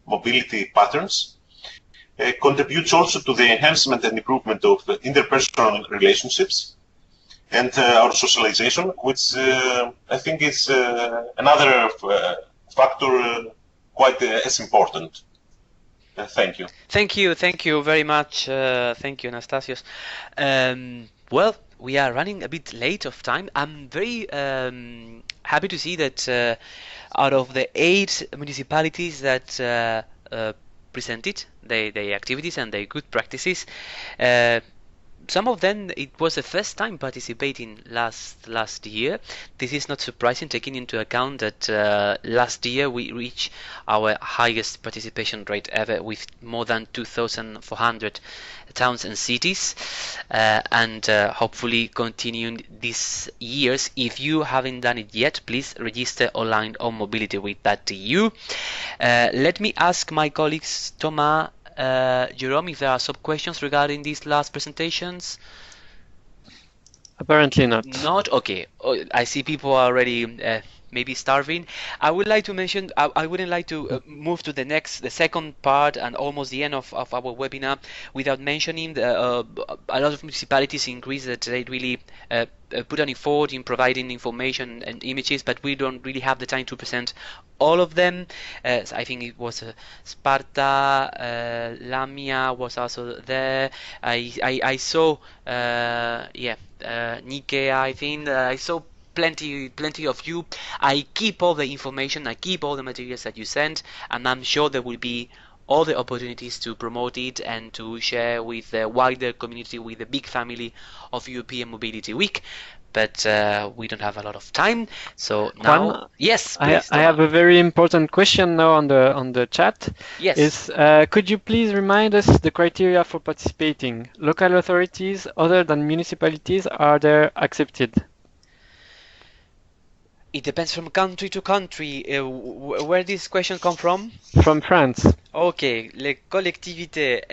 mobility patterns contributes also to the enhancement and improvement of interpersonal relationships and our socialization, which I think is another factor quite as important. Thank you. Thank you very much. Thank you, Anastasios. Well, we are running a bit late of time. I'm very happy to see that out of the 8 municipalities that presented their activities and their good practices, some of them it was the first time participating last year. This is not surprising, taking into account that last year we reached our highest participation rate ever with more than 2,400 towns and cities, and hopefully continuing these years. If you haven't done it yet, please register online on mobilityweek.eu. Let me ask my colleagues Thomas, Jerome, if there are some questions regarding these last presentations. Apparently not. Not? Okay. Oh, I see people are already maybe starving. I would like to mention, I wouldn't like to move to the second part and almost the end of our webinar without mentioning a lot of municipalities in Greece that they really put an effort in providing information and images, but we don't really have the time to present all of them. I think it was Sparta, Lamia was also there. I saw Nike, I think. I saw plenty of you. I keep all the information, I keep all the materials that you send, and I'm sure there will be all the opportunities to promote it and to share with the wider community, with the big family of European Mobility Week. But we don't have a lot of time, so now Juan, yes, please, I have a very important question now on the chat. Yes. Could you please remind us the criteria for participating? Local authorities other than municipalities, are there accepted? It depends from country to country. Where this question come from? From France. Okay, les collectivités.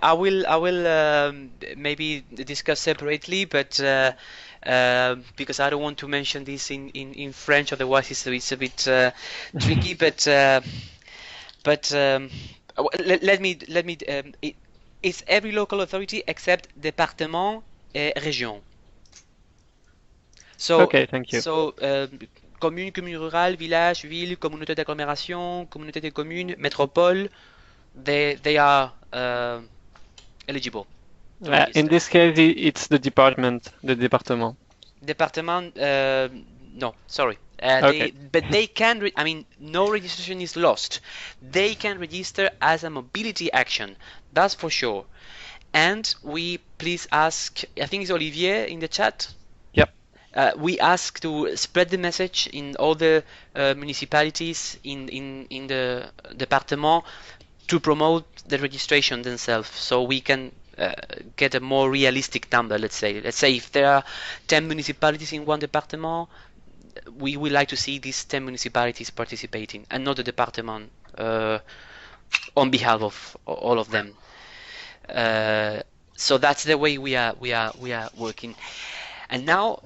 I will maybe discuss separately, but because I don't want to mention this in French, otherwise it's a bit tricky. But let me. It's every local authority except département et région. So, okay, thank you. So, commune, commune rurale, village, ville, communauté d'agglomération, communauté de communes, métropole, they are eligible. In this case, it's the department, the département. Department, no, sorry. Okay. But they can, I mean, no registration is lost. They can register as a mobility action, that's for sure. And we please ask, I think it's Olivier in the chat. Yep. We ask to spread the message in all the municipalities in the département to promote the registration themselves, so we can get a more realistic number. Let's say if there are 10 municipalities in one département, we would like to see these 10 municipalities participating, and not the département on behalf of all of them. So that's the way we are working. And now,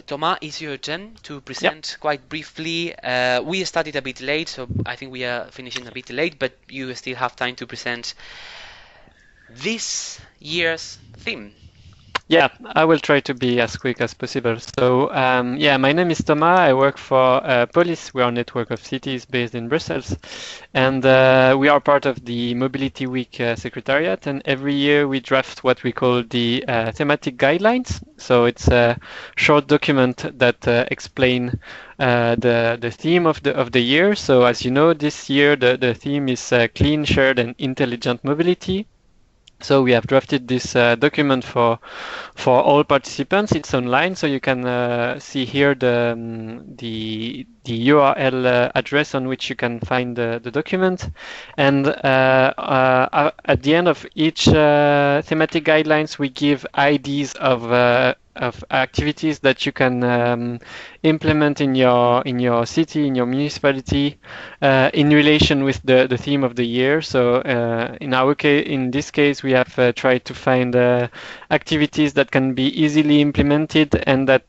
Thomas, it's your turn to present quite briefly. We started a bit late, so I think we are finishing a bit late, but you still have time to present this year's theme. Yeah, I will try to be as quick as possible. So, yeah, my name is Thomas. I work for Polis. We are a network of cities based in Brussels. And we are part of the Mobility Week Secretariat. And every year we draft what we call the thematic guidelines. So it's a short document that explain the theme of the year. So as you know, this year the theme is clean, shared, and intelligent mobility. So we have drafted this document for all participants. It's online, so you can see here the URL address on which you can find the document. And at the end of each thematic guidelines, we give IDs of activities that you can implement in your city, in your municipality, in relation with the theme of the year. So in our case, in this case, we have tried to find activities that can be easily implemented and that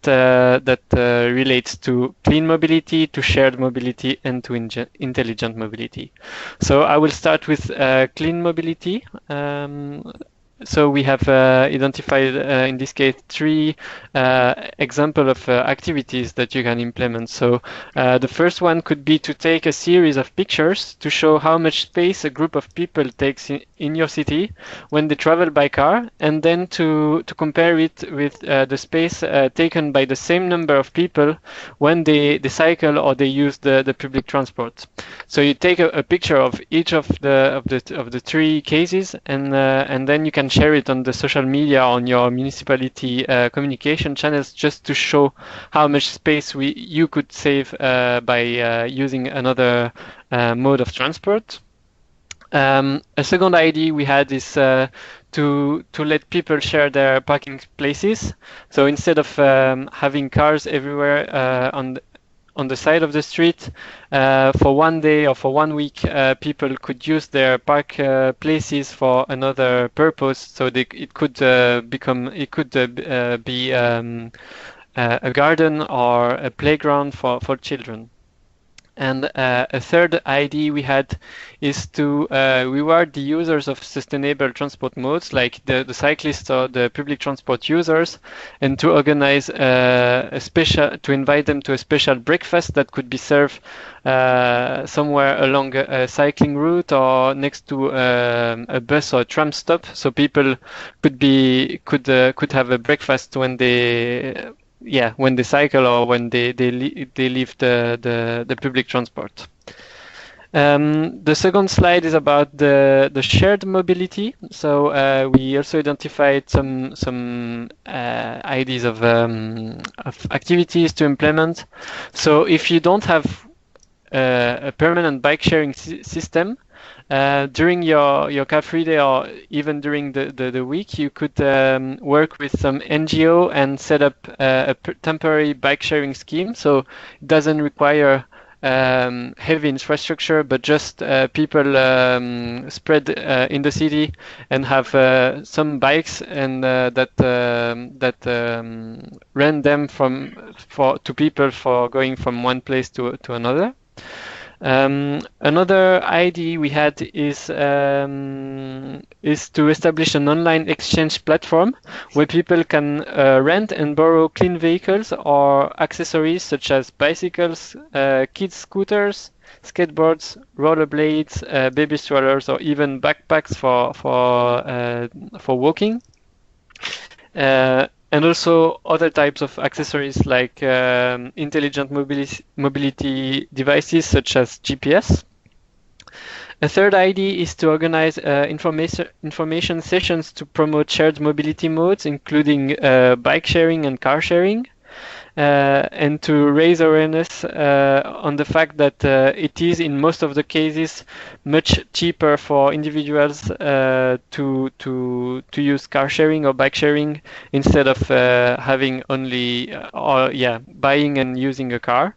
relates to clean mobility, to shared mobility, and to intelligent mobility. So I will start with clean mobility. So we have identified, in this case, 3 examples of activities that you can implement. So the first one could be to take a series of pictures to show how much space a group of people takes in your city when they travel by car, and then to compare it with the space taken by the same number of people when they cycle or they use the public transport. So you take a picture of each of the 3 cases, and then you can share it on the social media, on your municipality communication channels, just to show how much space you could save by using another mode of transport. A second idea we had is to let people share their parking places. So instead of having cars everywhere on the side of the street, for one day or for 1 week, people could use their park places for another purpose. So it could be a garden or a playground for children. And a third idea we had is to reward the users of sustainable transport modes, like the cyclists or the public transport users, and to organize to invite them to a special breakfast that could be served somewhere along a cycling route or next to a bus or a tram stop, so people could have a breakfast when they cycle or when they leave the public transport. The second slide is about the shared mobility. So we also identified some ideas of activities to implement. So if you don't have a permanent bike sharing system, during your car free day or even during the week, you could work with some NGO and set up a temporary bike sharing scheme. So it doesn't require heavy infrastructure, but just people spread in the city and have some bikes and that rent them to people for going from one place to another. Another idea we had is to establish an online exchange platform where people can rent and borrow clean vehicles or accessories such as bicycles, kids scooters, skateboards, rollerblades, baby strollers, or even backpacks for walking. and also other types of accessories like intelligent mobility devices such as GPS. A third idea is to organize information sessions to promote shared mobility modes, including bike sharing and car sharing, and to raise awareness on the fact that it is, in most of the cases, much cheaper for individuals to use car sharing or bike sharing instead of having only buying and using a car.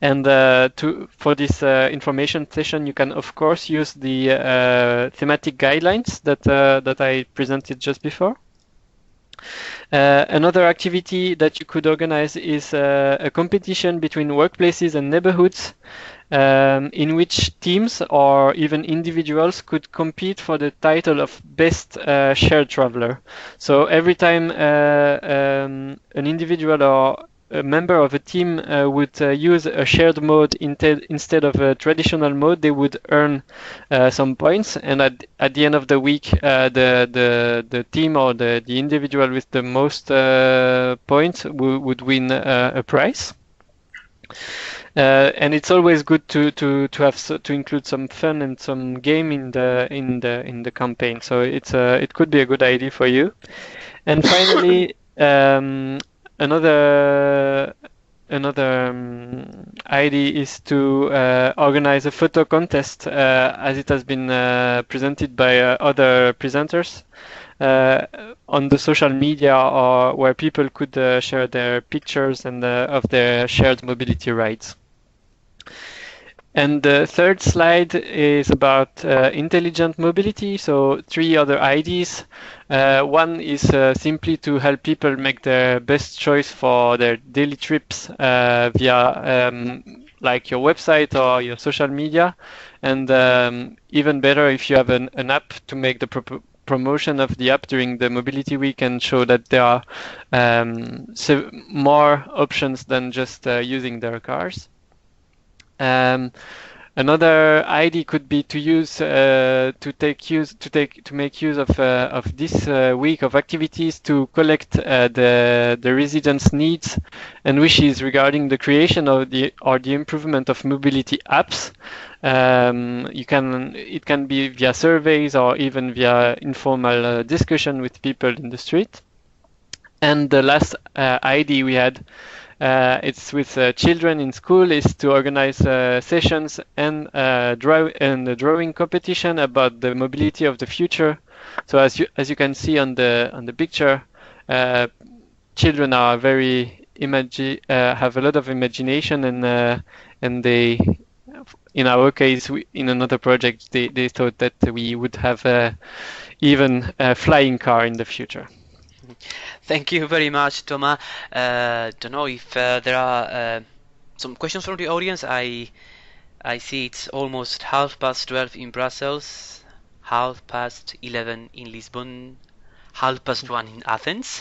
And for this information session, you can of course use the thematic guidelines that I presented just before. Another activity that you could organize is a competition between workplaces and neighborhoods, in which teams or even individuals could compete for the title of best shared traveler. So every time an individual or a member of a team would use a shared mode instead of a traditional mode, they would earn some points, and at the end of the week, the team or the individual with the most points would win a prize. And it's always good to include some fun and some game in the campaign. So it could be a good idea for you. And finally, Another idea is to organize a photo contest, as it has been presented by other presenters on the social media, or where people could share their pictures and of their shared mobility rides. And the third slide is about intelligent mobility. So 3 other ideas. One is simply to help people make their best choice for their daily trips via like your website or your social media. And even better if you have an app to make the promotion of the app during the mobility week and show that there are more options than just using their cars. Another idea could be to use to make use of this week of activities to collect the residents' needs and wishes regarding the creation of the improvement of mobility apps. It can be via surveys or even via informal discussion with people in the street. And the last idea we had, it's with children in school, is to organize sessions and a drawing competition about the mobility of the future. So as you can see on the picture, children are very have a lot of imagination, and they, in our case, in another project, they thought that we would have even a flying car in the future. Thank you very much, Thomas. Don't know if there are some questions from the audience. I see it's almost 12:30 in Brussels, 11:30 in Lisbon, 1:30 in Athens.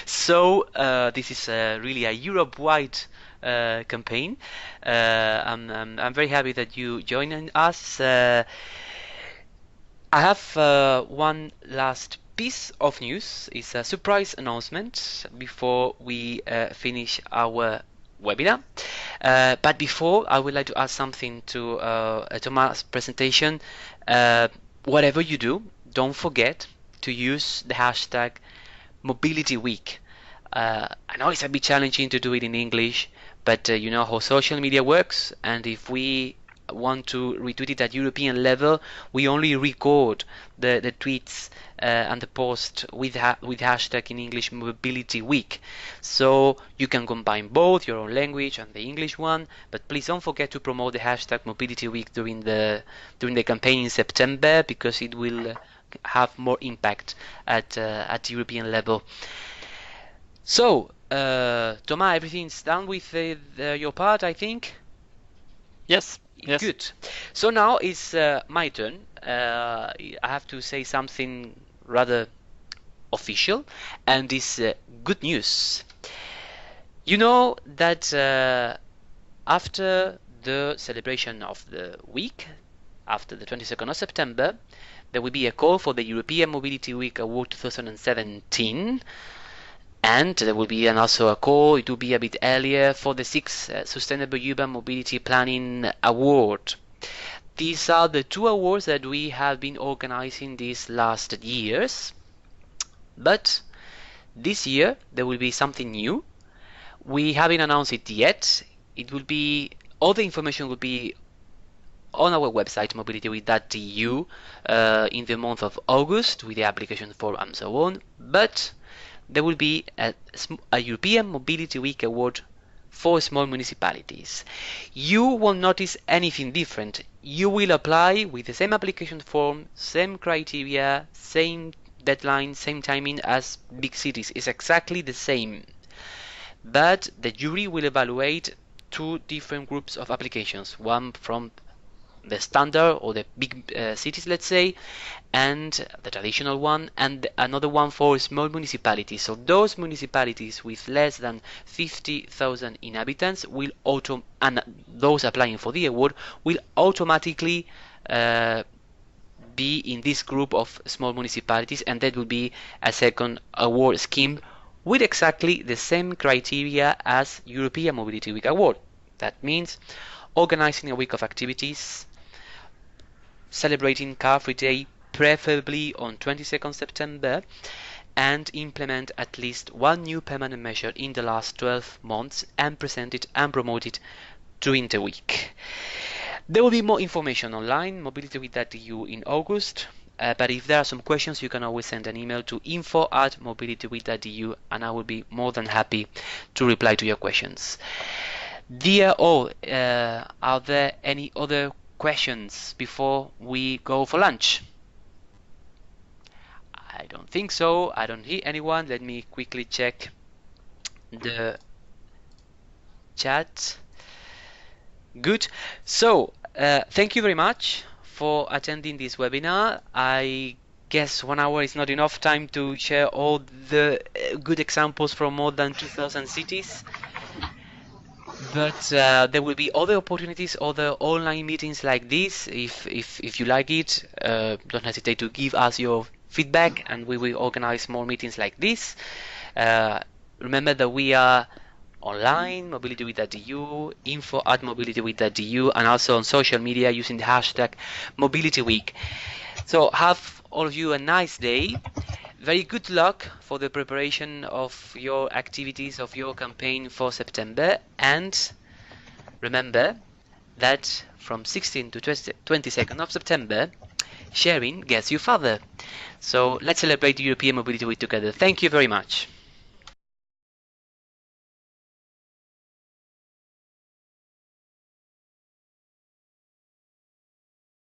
So this is really a Europe-wide campaign. I'm very happy that you joined us. I have one last piece of news. Is a surprise announcement before we finish our webinar. But before, I would like to add something to Thomas' presentation. Whatever you do, don't forget to use the hashtag #MobilityWeek. I know it's a bit challenging to do it in English, but you know how social media works, and if we want to retweet it at European level, we only record the tweets and the post with hashtag in English #MobilityWeek. So you can combine both your own language and the English one, but please don't forget to promote the hashtag #MobilityWeek during the campaign in September, because it will have more impact at European level. So Thomas, everything's done with your part, I think? Yes. Yes. Good. So now it's my turn. I have to say something rather official, and it's good news. You know that after the celebration of the week, after the 22nd of September, there will be a call for the European Mobility Week Award 2017, and there will be also a call, it will be a bit earlier, for the 6th Sustainable Urban Mobility Planning Award. These are the 2 awards that we have been organizing these last years, but this year there will be something new. We haven't announced it yet. It will be, all the information will be on our website mobilityweek.eu in the month of August with the application form and so on, but there will be a European Mobility Week Award for small municipalities. You won't notice anything different. You will apply with the same application form, same criteria, same deadline, same timing as big cities. It's exactly the same. But the jury will evaluate 2 different groups of applications, one from the standard or the big cities, let's say, and the traditional one, and another one for small municipalities. So those municipalities with less than 50,000 inhabitants will and those applying for the award will automatically be in this group of small municipalities, and that will be a second award scheme with exactly the same criteria as European Mobility Week Award. That means organizing a week of activities, celebrating Car Free Day, preferably on 22nd September, and implement at least 1 new permanent measure in the last 12 months and present it and promote it during the week. There will be more information online, mobilityweek.eu in August, but if there are some questions, you can always send an email to info@mobilityweek.eu, and I will be more than happy to reply to your questions. Dear all, are there any other questions before we go for lunch? I don't think so. I don't hear anyone. Let me quickly check the chat. Good. So thank you very much for attending this webinar. I guess 1 hour is not enough time to share all the good examples from more than 2,000 cities. But there will be other opportunities, other online meetings like this. If you like it, don't hesitate to give us your feedback, and we will organize more meetings like this. Remember that we are online, mobilityweek.eu, info@mobilityweek.eu, and also on social media using the hashtag #MobilityWeek. So have all of you a nice day. Very good luck for the preparation of your activities, of your campaign for September, and remember that from 16 to 22nd of September, sharing gets you further. So let's celebrate the European Mobility Week together. Thank you very much.